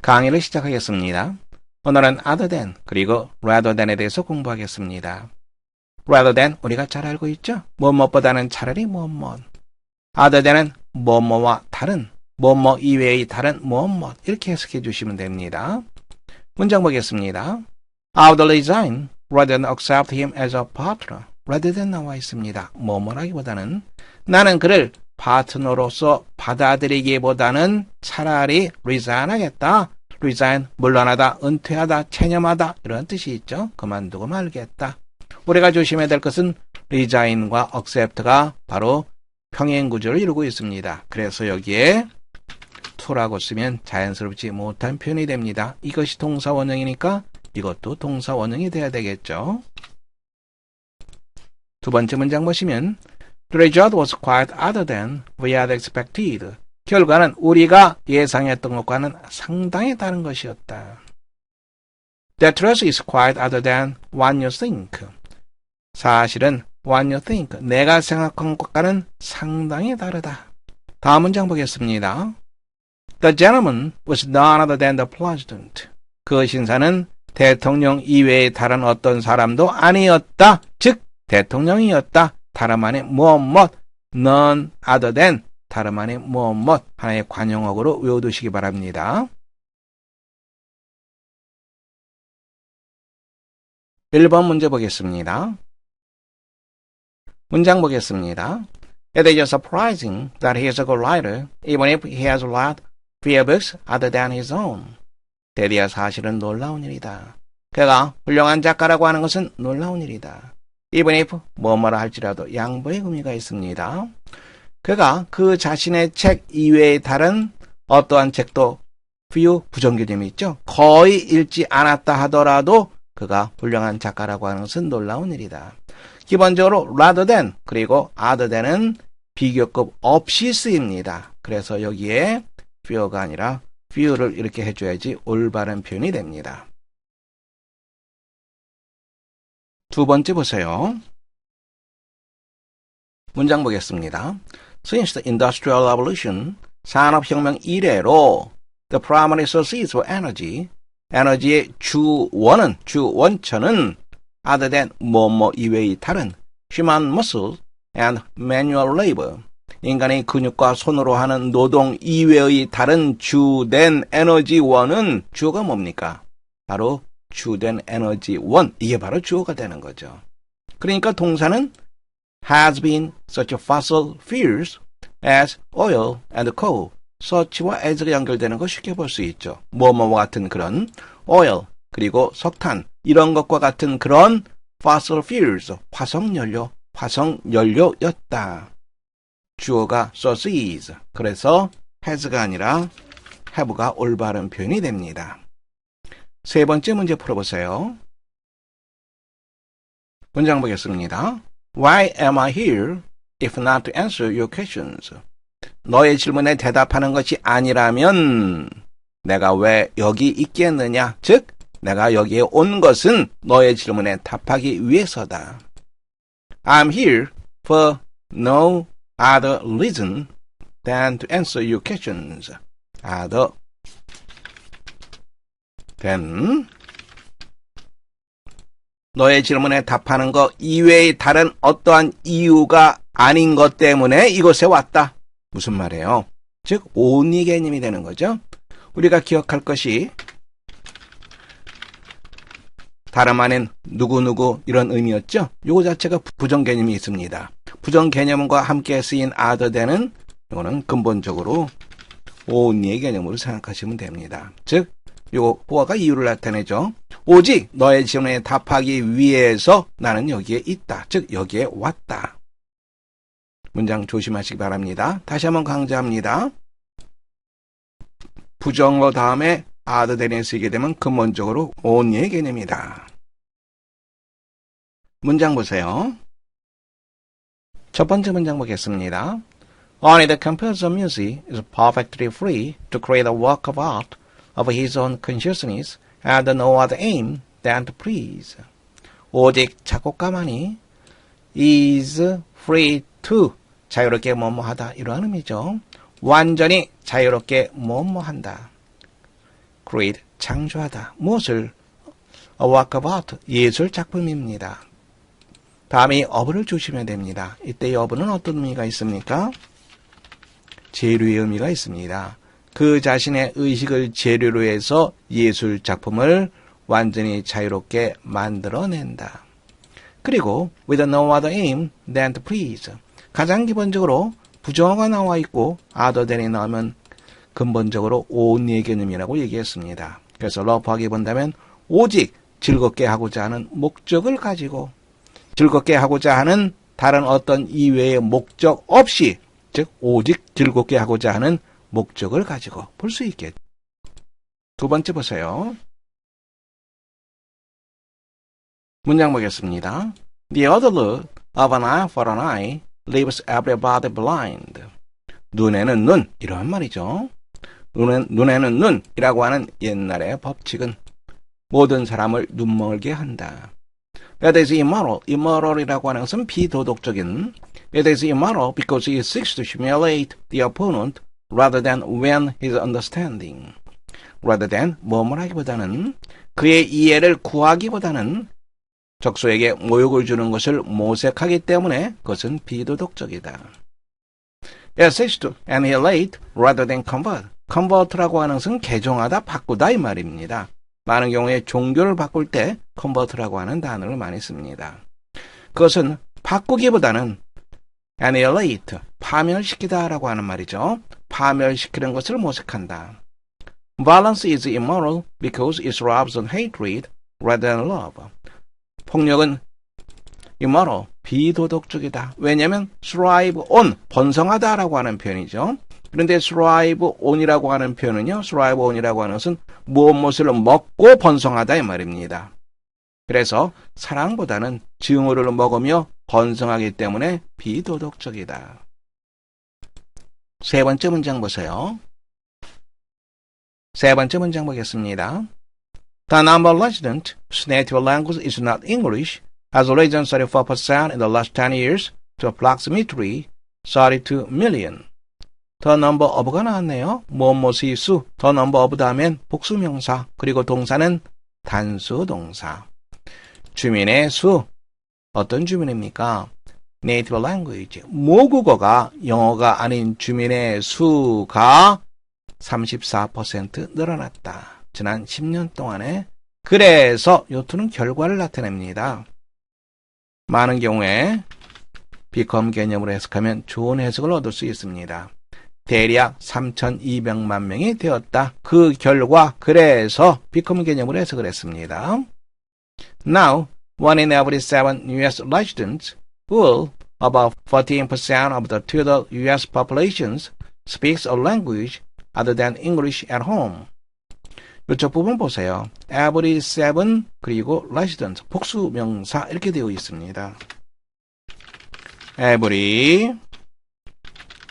강의를 시작하겠습니다. 오늘은 other than 그리고 rather than에 대해서 공부하겠습니다. rather than 우리가 잘 알고 있죠? 뭐뭐보다는 차라리 뭐뭐. other than은 뭐뭐와 다른, 뭐뭐 이외의 다른 뭐뭐 이렇게 해석해 주시면 됩니다. 문장 보겠습니다. I would resign rather than accept him as a partner. rather than 나와 있습니다. 뭐뭐라기보다는 나는 그를 파트너로서 받아들이기보다는 차라리 resign 하겠다. resign, 물러나다, 은퇴하다, 체념하다 이런 뜻이 있죠. 그만두고 말겠다. 우리가 조심해야 될 것은 resign과 accept가 바로 평행구조를 이루고 있습니다. 그래서 여기에 to라고 쓰면 자연스럽지 못한 표현이 됩니다. 이것이 동사원형이니까 이것도 동사원형이 돼야 되겠죠. 두 번째 문장 보시면 The result was quite other than we had expected. 결과는 우리가 예상했던 것과는 상당히 다른 것이었다. That truth is quite other than what you think. 사실은 what you think, 내가 생각한 것과는 상당히 다르다. 다음 문장 보겠습니다. The gentleman was none other than the president. 그 신사는 대통령 이외의 다른 어떤 사람도 아니었다. 즉 대통령이었다. 다름 아닌 무엇 none other than 다름 아닌 무엇 하나의 관용어구로 외워두시기 바랍니다. 1번 문제 보겠습니다. 문장 보겠습니다. It is surprising that he is a good writer, even if he has read few books other than his own. 대리야 사실은 놀라운 일이다. 그가 훌륭한 작가라고 하는 것은 놀라운 일이다. even if 뭐뭐라 할지라도 양보의 의미가 있습니다. 그가 그 자신의 책 이외의 다른 어떠한 책도 few 부정개념이 있죠. 거의 읽지 않았다 하더라도 그가 훌륭한 작가라고 하는 것은 놀라운 일이다. 기본적으로 rather than 그리고 other than은 비교급 없이 쓰입니다. 그래서 여기에 few가 아니라 few를 이렇게 해줘야지 올바른 표현이 됩니다. 두 번째 보세요. 문장 보겠습니다. Since the Industrial Revolution, 산업혁명 이래로 the primary sources of energy, 에너지의 주원은, 주원천은 other than 뭐뭐 이외의 다른 human muscle and manual labor, 인간의 근육과 손으로 하는 노동 이외의 다른 주된 에너지원은 주어가 뭡니까? 바로 주된 에너지원, 이게 바로 주어가 되는 거죠. 그러니까 동사는 has been such fossil fuels as oil and coal. such와 as가 연결되는 거 쉽게 볼 수 있죠. 뭐뭐와 같은 그런 oil 그리고 석탄 이런 것과 같은 그런 fossil fuels 화석연료였다. 주어가 sources. 그래서 has가 아니라 have가 올바른 표현이 됩니다. 세 번째 문제 풀어보세요. 문장 보겠습니다. Why am I here if not to answer your questions? 너의 질문에 대답하는 것이 아니라면 내가 왜 여기 있겠느냐? 즉, 내가 여기에 온 것은 너의 질문에 답하기 위해서다. I'm here for no other reason than to answer your questions. other than 너의 질문에 답하는 것 이외의 다른 어떠한 이유가 아닌 것 때문에 이곳에 왔다. 무슨 말이에요? 즉 only 개념이 되는 거죠. 우리가 기억할 것이 다름 아닌 누구누구 이런 의미였죠. 요거 자체가 부정 개념이 있습니다. 부정 개념과 함께 쓰인 other than은 이거는 근본적으로 only의 개념으로 생각하시면 됩니다. 즉 요 보아가 이유를 나타내죠. 오직 너의 질문에 답하기 위해서 나는 여기에 있다. 즉 여기에 왔다. 문장 조심하시기 바랍니다. 다시 한번 강조합니다. 부정어 다음에 other than에 쓰게 되면 근본적으로 only의 개념이다. 문장 보세요. 첫 번째 문장 보겠습니다. Only the composer of music is perfectly free to create a work of art of his own consciousness and no other aim than to please. 오직 작곡가만이 is free to 자유롭게 뭐뭐하다 이러한 의미죠. 완전히 자유롭게 뭐뭐한다. create, 창조하다. 무엇을? A work of art, 예술 작품입니다. 다음에 of를 주시면 됩니다. 이때 of는 어떤 의미가 있습니까? 재료의 의미가 있습니다. 그 자신의 의식을 재료로 해서 예술 작품을 완전히 자유롭게 만들어낸다. 그리고 with no other aim than to please. 가장 기본적으로 부정어가 나와 있고 other than이 나오면 근본적으로 only의 개념이라고 얘기했습니다. 그래서 러프하게 본다면 오직 즐겁게 하고자 하는 목적을 가지고 즐겁게 하고자 하는 다른 어떤 이외의 목적 없이 즉 오직 즐겁게 하고자 하는 목적을 가지고 볼 수 있겠죠. 두 번째 보세요. 문장 보겠습니다. The other look of an eye for an eye leaves everybody blind. 눈에는 눈, 이런 말이죠. 눈에는 눈이라고 하는 옛날의 법칙은 모든 사람을 눈멀게 한다. It is immoral. immoral이라고 하는 것은 비도덕적인. It is immoral because it seeks to humiliate the opponent rather than win his understanding. rather than 뭐뭐라기보다는 그의 이해를 구하기보다는 적소에게 모욕을 주는 것을 모색하기 때문에 그것은 비도덕적이다. It seeks to annihilate rather than convert. convert라고 하는 것은 개종하다, 바꾸다 이 말입니다. 많은 경우에 종교를 바꿀 때 convert라고 하는 단어를 많이 씁니다. 그것은 바꾸기보다는 annihilate, 파멸시키다라고 하는 말이죠. 파멸시키는 것을 모색한다. Violence is immoral because it thrives on hatred rather than love. 폭력은 immoral, 비도덕적이다. 왜냐하면 thrive on, 번성하다라고 하는 표현이죠. 그런데 thrive on이라고 하는 표현은요. thrive on이라고 하는 것은 무엇을 먹고 번성하다 이 말입니다. 그래서 사랑보다는 증오를 먹으며 번성하기 때문에 비도덕적이다. 세 번째 문장 보세요. 세 번째 문장 보겠습니다. The number of residents whose native language is not English has risen 34% in the last 10 years to approximately 32 million. The number of가 나왔네요. 무엇이 수, the number of 다음엔 복수명사, 그리고 동사는 단수 동사. 주민의 수, 어떤 주민입니까? Native language, 모국어가 영어가 아닌 주민의 수가 34% 늘어났다. 지난 10년 동안에. 그래서 요투는 결과를 나타냅니다. 많은 경우에 become 개념으로 해석하면 좋은 해석을 얻을 수 있습니다. 대략 3,200만 명이 되었다. 그 결과, 그래서 become 개념으로 해석을 했습니다. Now, one in every 7 U.S. residents, who about 14% of the total U.S. populations, speaks a language other than English at home. 이쪽 부분 보세요. every 7 그리고 resident, 복수명사 이렇게 되어 있습니다. every,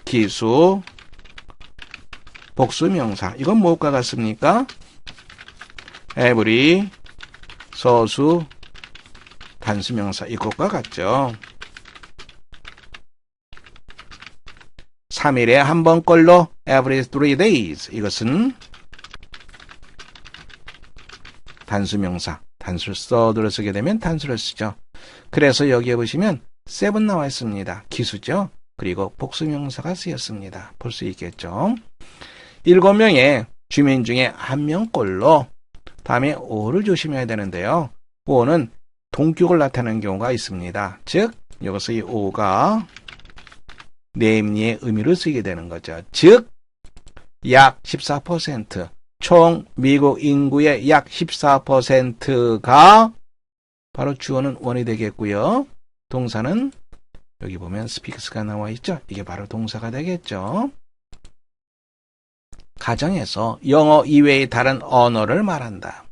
기수, 복수명사. 이건 무엇과 같습니까? every, 서수, 단수명사. 이것과 같죠. 3일에 한 번꼴로 every 3 days. 이것은 단수명사. 단수를 써들어 쓰게 되면 단수를 쓰죠. 그래서 여기에 보시면 7 나와 있습니다. 기수죠. 그리고 복수명사가 쓰였습니다. 볼 수 있겠죠. 7명의 주민 중에 1명꼴로 다음에 5를 조심해야 되는데요. 5는 동격을 나타내는 경우가 있습니다. 즉 여기서 이 5가 네임니의 의미를 쓰게 되는 거죠. 즉 약 14%, 총 미국 인구의 약 14%가 바로 주어는 원이 되겠고요. 동사는 여기 보면 speaks가 나와 있죠. 이게 바로 동사가 되겠죠. 가정에서 영어 이외의 다른 언어를 말한다.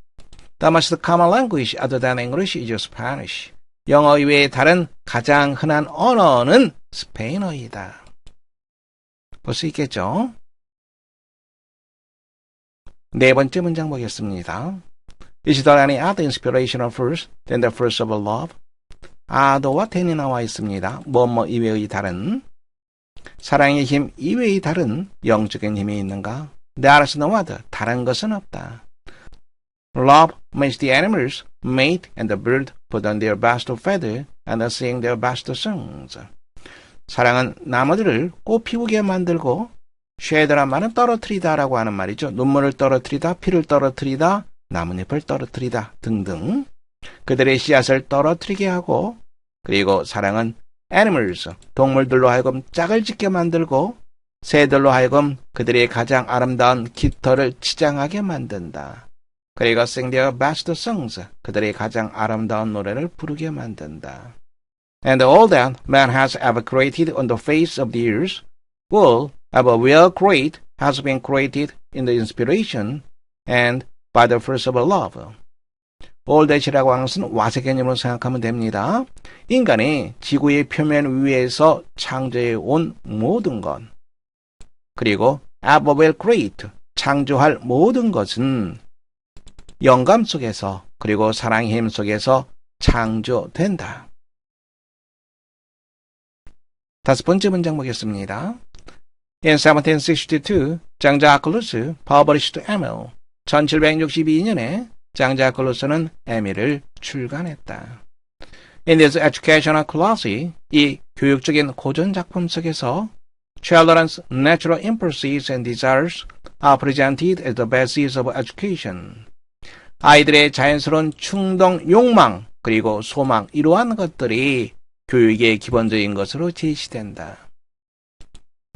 The most common language other than English is Spanish. 영어 이외의 다른 가장 흔한 언어는 스페인어이다. 볼 수 있겠죠? 네 번째 문장 보겠습니다. Is there any other inspirational verse than the verse of love? other와 than이 나와 있습니다. 뭐뭐 이외의 다른 사랑의 힘 이외의 다른 영적인 힘이 있는가? There is no other. 다른 것은 없다. Love makes the animals mate and the bird put on their best feather and sing their best songs. 사랑은 나무들을 꽃 피우게 만들고 쉐드란 말은 떨어뜨리다라고 하는 말이죠. 눈물을 떨어뜨리다, 피를 떨어뜨리다, 나뭇잎을 떨어뜨리다 등등 그들의 씨앗을 떨어뜨리게 하고 그리고 사랑은 animals, 동물들로 하여금 짝을 짓게 만들고 새들로 하여금 그들의 가장 아름다운 깃털을 치장하게 만든다. 그리고 sing their best songs, 그들의 가장 아름다운 노래를 부르게 만든다. And all that man has ever created on the face of the earth will ever will create has been created in the inspiration and by the force of love. all that이라고 하는 것은 와세 개념으로 생각하면 됩니다. 인간이 지구의 표면 위에서 창조해 온 모든 것 그리고 ever will create 창조할 모든 것은 영감 속에서 그리고 사랑의 힘 속에서 창조된다. 다섯 번째 문장 보겠습니다. In 1762, 장자클루스 published Emil. 1762년에 장자클루스는 에밀을 출간했다. In this educational classic, 이 교육적인 고전 작품 속에서 children's natural impulses and desires are presented as the basis of education. 아이들의 자연스러운 충동, 욕망, 그리고 소망, 이러한 것들이 교육의 기본적인 것으로 제시된다.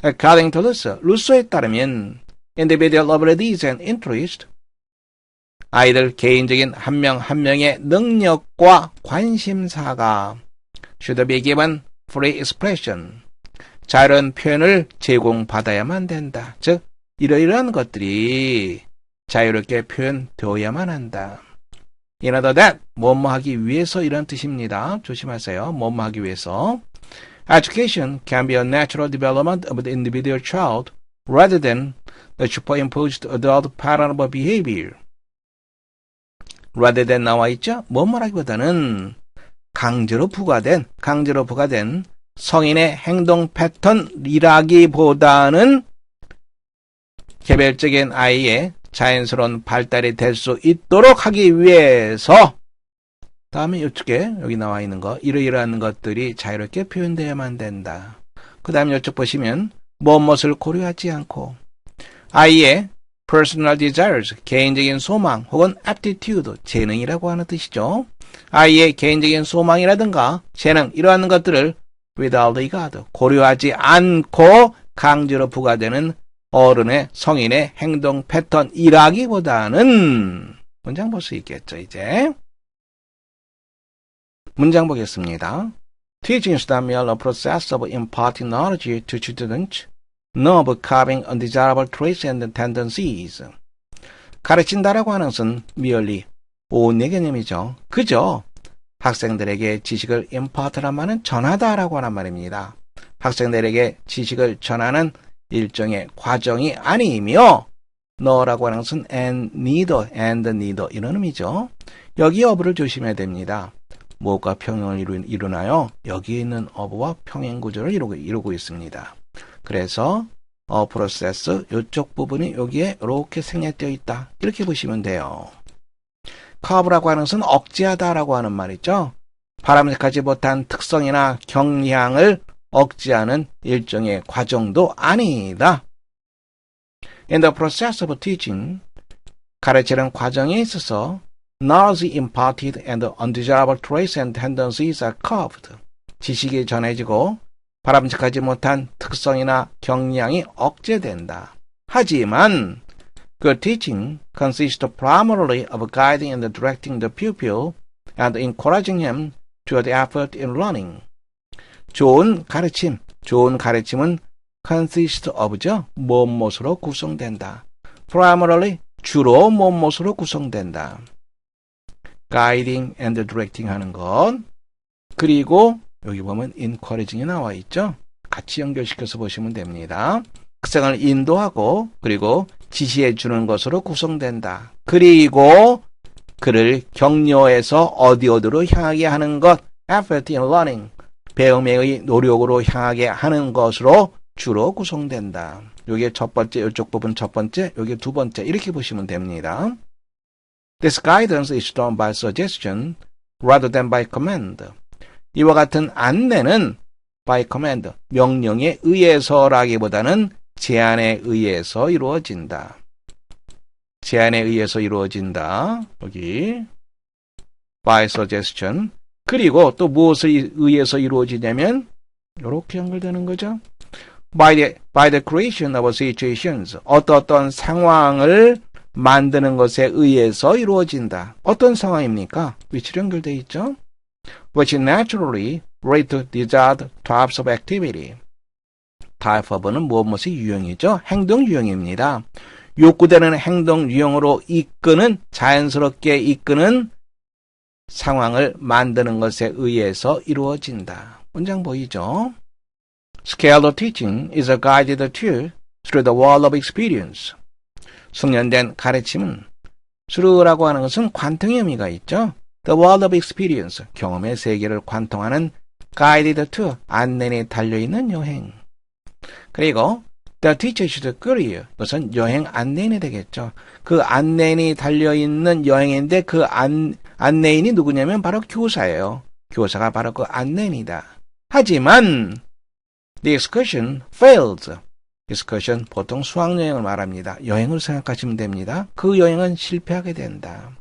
According to 루소에 따르면 individual abilities and interest, 아이들 개인적인 한 명 한 명의 능력과 관심사가 should be given free expression, 자유로운 표현을 제공받아야만 된다. 즉, 이러이러한 것들이 자유롭게 표현되어야만 한다. In order that, 뭐뭐 하기 위해서 이런 뜻입니다. 조심하세요. 뭐뭐 하기 위해서. Education can be a natural development of the individual child rather than the superimposed adult pattern of behavior. rather than 나와 있죠? 뭐뭐라기보다는 강제로 부과된 성인의 행동 패턴이라기보다는 개별적인 아이의 자연스러운 발달이 될 수 있도록 하기 위해서 다음에 이쪽에 여기 나와 있는 거 이러이러한 것들이 자유롭게 표현되어야만 된다. 그 다음에 이쪽 보시면 무엇을 고려하지 않고 아이의 personal desires, 개인적인 소망 혹은 aptitude, 재능이라고 하는 뜻이죠. 아이의 개인적인 소망이라든가 재능 이러한 것들을 without regard, 고려하지 않고 강제로 부과되는 어른의 성인의 행동 패턴이라기보다는 문장 볼 수 있겠죠. 이제 문장 보겠습니다. Teaching is not merely a process of imparting knowledge to students, nor of curbing undesirable traits and tendencies. 가르친다라고 하는 것은 merely 오온의 개념이죠. 그저 학생들에게 지식을 impart란 말은 전하다라고 하는 말입니다. 학생들에게 지식을 전하는 일종의 과정이 아니며 너라고 하는 것은 and neither 이런 의미죠. 여기 어부를 조심해야 됩니다. 무엇과 평행을 이루나요? 여기에 있는 어부와 평행 구조를 이루고 있습니다. 그래서 프로세스 이쪽 부분이 여기에 이렇게 생략되어 있다. 이렇게 보시면 돼요. 커브라고 하는 것은 억제하다라고 하는 말이죠. 바람직하지 못한 특성이나 경향을 억제하는 일종의 과정도 아니다. In the process of teaching, 가르치는 과정에 있어서 knowledge imparted and undesirable traits and tendencies are curbed. 지식이 전해지고 바람직하지 못한 특성이나 경향이 억제된다. 하지만 good teaching consists primarily of guiding and directing the pupil and encouraging him toward effort in learning. 좋은 가르침은 consist of죠. 무엇으로 구성된다. primarily 주로 무엇으로 구성된다. guiding and directing 하는 것. 그리고 여기 보면 encouraging이 나와 있죠. 같이 연결시켜서 보시면 됩니다. 학생을 인도하고 그리고 지시해 주는 것으로 구성된다. 그리고 그를 격려해서 어디로 향하게 하는 것, effort in learning, 배움의 노력으로 향하게 하는 것으로 주로 구성된다. 여기에 첫 번째, 이쪽 부분 첫 번째, 여기 두 번째 이렇게 보시면 됩니다. This guidance is done by suggestion rather than by command. 이와 같은 안내는 by command, 명령에 의해서라기보다는 제안에 의해서 이루어진다. 제안에 의해서 이루어진다. 여기 by suggestion. 그리고 또 무엇에 의해서 이루어지냐면 이렇게 연결되는 거죠. By the creation of situations. 어떤 상황을 만드는 것에 의해서 이루어진다. 어떤 상황입니까? 위치로 연결되어 있죠. Which naturally lead to desired types of activity. type of는 무엇이 유형이죠? 행동 유형입니다. 욕구되는 행동 유형으로 이끄는, 자연스럽게 이끄는 상황을 만드는 것에 의해서 이루어진다. 문장 보이죠? Scale teaching is a guided tool through the wall of experience. 숙련된 가르침은 through라고 하는 것은 관통의 의미가 있죠. The wall of experience, 경험의 세계를 관통하는 guided tool, 안내에 달려있는 여행. 그리고 the teacher should guide you. 이것은 여행 안내인이 되겠죠. 그 안내인이 달려있는 여행인데 그 안내인이 누구냐면 바로 교사예요. 교사가 바로 그 안내인이다. 하지만 the excursion failed. excursion 보통 수학여행을 말합니다. 여행을 생각하시면 됩니다. 그 여행은 실패하게 된다.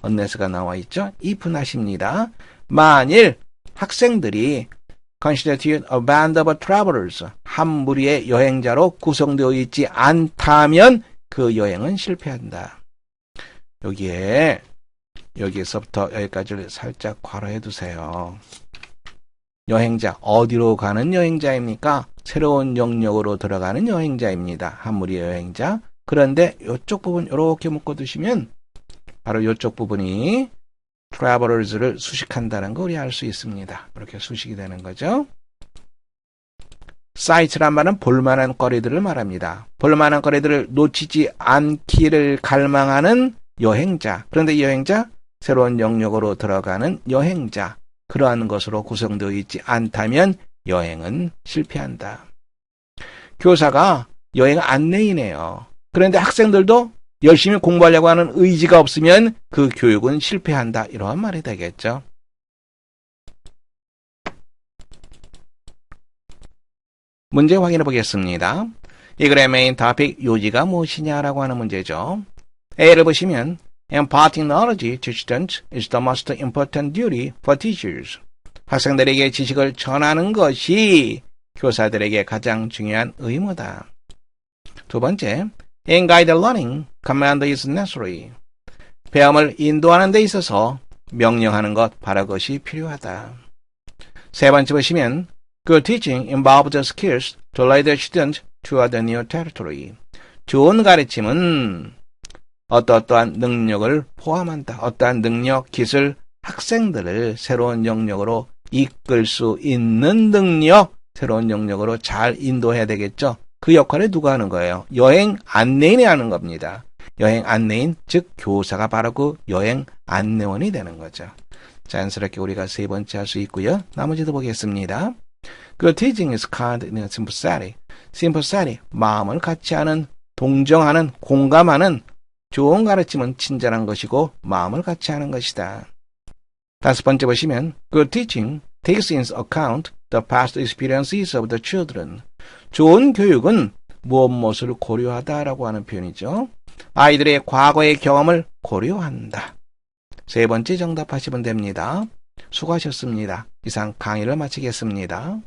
unless가 나와 있죠. if not입니다. 만일 학생들이 constitute a band of travelers, 한 무리의 여행자로 구성되어 있지 않다면 그 여행은 실패한다. 여기에서부터 여기까지를 살짝 괄호해 두세요. 여행자, 어디로 가는 여행자입니까? 새로운 영역으로 들어가는 여행자입니다. 한 무리의 여행자. 그런데 이쪽 부분 이렇게 묶어두시면 바로 이쪽 부분이 travelers를 수식한다는 거 우리 알 수 있습니다. 이렇게 수식이 되는 거죠. sight란 말은 볼만한 거리들을 말합니다. 볼만한 거리들을 놓치지 않기를 갈망하는 여행자. 그런데 이 여행자, 새로운 영역으로 들어가는 여행자. 그러한 것으로 구성되어 있지 않다면 여행은 실패한다. 교사가 여행 안내인이에요. 그런데 학생들도 열심히 공부하려고 하는 의지가 없으면 그 교육은 실패한다. 이러한 말이 되겠죠. 문제 확인해 보겠습니다. 이 글의 메인 토픽 요지가 무엇이냐라고 하는 문제죠. A를 보시면 Imparting knowledge to students is the most important duty for teachers. 학생들에게 지식을 전하는 것이 교사들에게 가장 중요한 의무다. 두 번째, In guided learning, command is necessary. 배움을 인도하는 데 있어서 명령하는 것, 바로 그것이 필요하다. 세 번째 보시면 Good teaching involves skills to lead the student toward a new territory. 좋은 가르침은 어떠한 능력을 포함한다. 어떠한 능력, 기술, 학생들을 새로운 영역으로 이끌 수 있는 능력, 새로운 영역으로 잘 인도해야 되겠죠. 그 역할을 누가 하는 거예요? 여행 안내인이 하는 겁니다. 여행 안내인, 즉 교사가 바로 그 여행 안내원이 되는 거죠. 자연스럽게 우리가 세 번째 할 수 있고요. 나머지도 보겠습니다. Good teaching is kind and sympathetic. sympathetic, 마음을 같이 하는, 동정하는, 공감하는 좋은 가르침은 친절한 것이고 마음을 같이 하는 것이다. 다섯 번째 보시면 Good teaching takes into account the past experiences of the children. 좋은 교육은 무엇을 고려하다라고 하는 표현이죠. 아이들의 과거의 경험을 고려한다. 세 번째 정답하시면 됩니다. 수고하셨습니다. 이상 강의를 마치겠습니다.